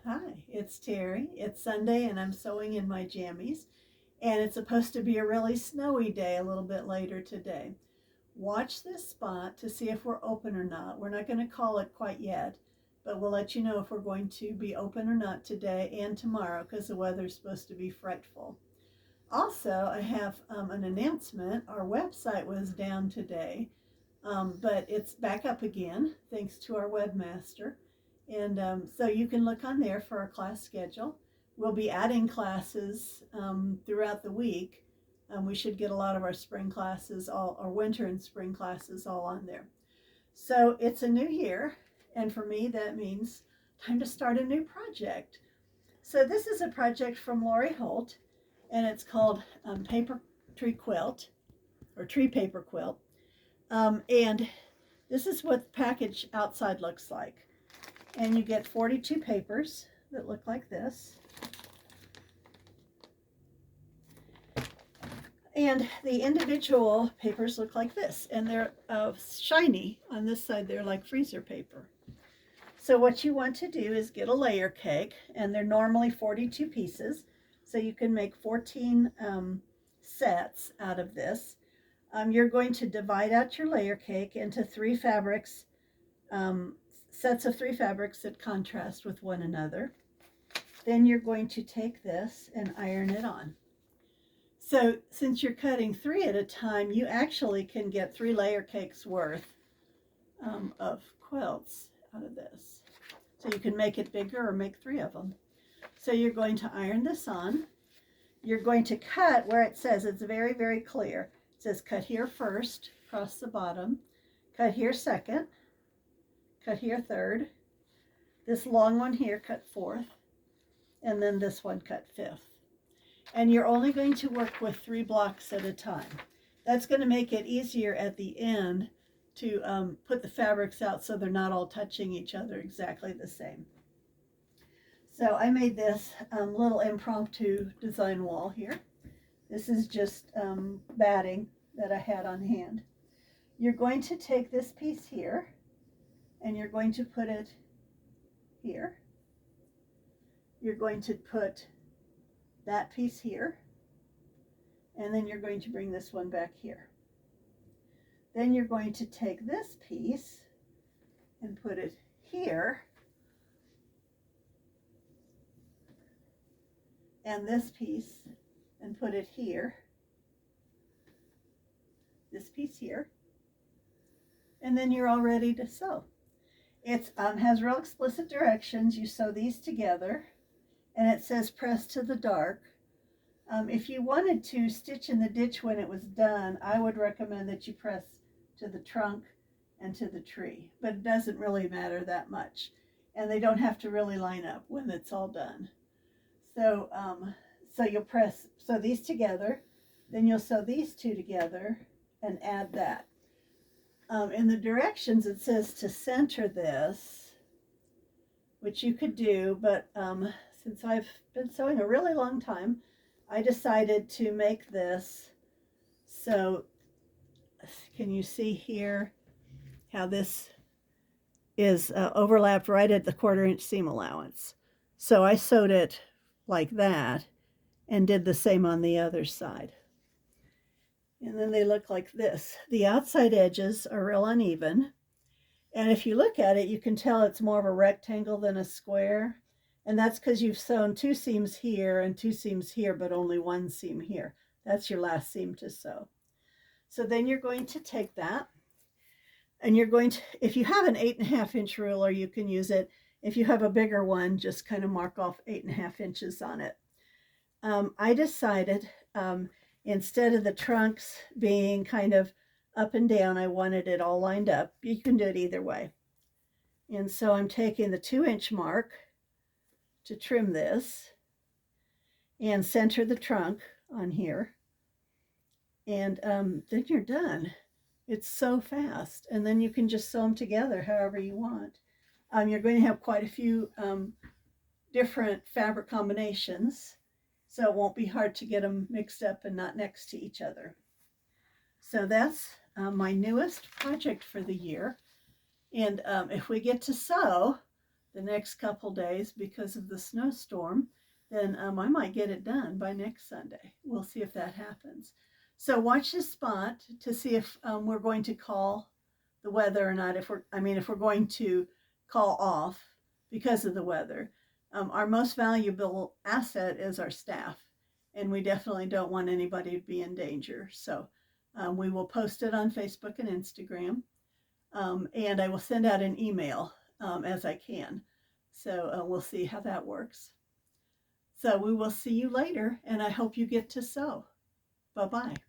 Hi, it's Terry. It's Sunday and I'm sewing in my jammies. And it's supposed to be a really snowy day a little bit later today. Watch this spot to see if we're open or not. We're not going to call it quite yet, but we'll let you know if we're going to be open or not today and tomorrow because the weather's supposed to be frightful. Also, I have an announcement. Our website was down today, but it's back up again thanks to our webmaster. And so you can look on there for our class schedule. We'll be adding classes throughout the week. We should get a lot of our spring classes, all our winter and spring classes, all on there. So it's a new year, and for me, that means time to start a new project. So this is a project from Lori Holt, and it's called Paper Tree Quilt or Tree Paper Quilt. And this is what the package outside looks like. And you get 42 papers that look like this. And the individual papers look like this, and they're shiny. On this side, they're like freezer paper. So what you want to do is get a layer cake, and they're normally 42 pieces. So you can make 14 sets out of this. You're going to divide out your layer cake into three fabrics, sets of three fabrics that contrast with one another. Then you're going to take this and iron it on. So since you're cutting three at a time, you actually can get 3 layer cakes worth of quilts out of this. So you can make it bigger or make 3 of them. So you're going to iron this on. You're going to cut where it says, it's very, very clear. It says cut here first, across the bottom, cut here second, cut here third, this long one here cut fourth, and then this one cut fifth. And you're only going to work with 3 blocks at a time. That's going to make it easier at the end to put the fabrics out so they're not all touching each other exactly the same. So I made this little impromptu design wall here. This is just batting that I had on hand. You're going to take this piece here and you're going to put it here. You're going to put that piece here, and then you're going to bring this one back here. Then you're going to take this piece and put it here, and this piece and put it here, this piece here, and then you're all ready to sew. It has real explicit directions. You sew these together, and it says press to the dark. If you wanted to stitch in the ditch when it was done, I would recommend that you press to the trunk and to the tree, but it doesn't really matter that much, and they don't have to really line up when it's all done. So you'll sew these together, then you'll sew these two together and add that. In the directions it says to center this, which you could do, but since I've been sewing a really long time, I decided to make this so, can you see here how this is overlapped right at the 1/4 inch seam allowance? So I sewed it like that and did the same on the other side. And then they look like this. The outside edges are real uneven. And if you look at it, you can tell it's more of a rectangle than a square. And that's because you've sewn 2 seams here and 2 seams here, but only 1 seam here. That's your last seam to sew. So then you're going to take that, and you're going to, if you have an 8.5 inch ruler, you can use it. If you have a bigger one, just kind of mark off 8.5 inches on it. I decided instead of the trunks being kind of up and down, I wanted it all lined up. You can do it either way. And so I'm taking the 2 inch mark to trim this and center the trunk on here. And then you're done. It's so fast. And then you can just sew them together however you want. You're going to have quite a few different fabric combinations, so it won't be hard to get them mixed up and not next to each other. So that's my newest project for the year. And if we get to sew, the next couple days because of the snowstorm, then I might get it done by next Sunday. We'll see if that happens. So watch this spot to see if we're going to call the weather or not. If we're going to call off because of the weather. Our most valuable asset is our staff, and we definitely don't want anybody to be in danger. So we will post it on Facebook and Instagram, and I will send out an email as I can. So we'll see how that works. So we will see you later, and I hope you get to sew. Bye-bye.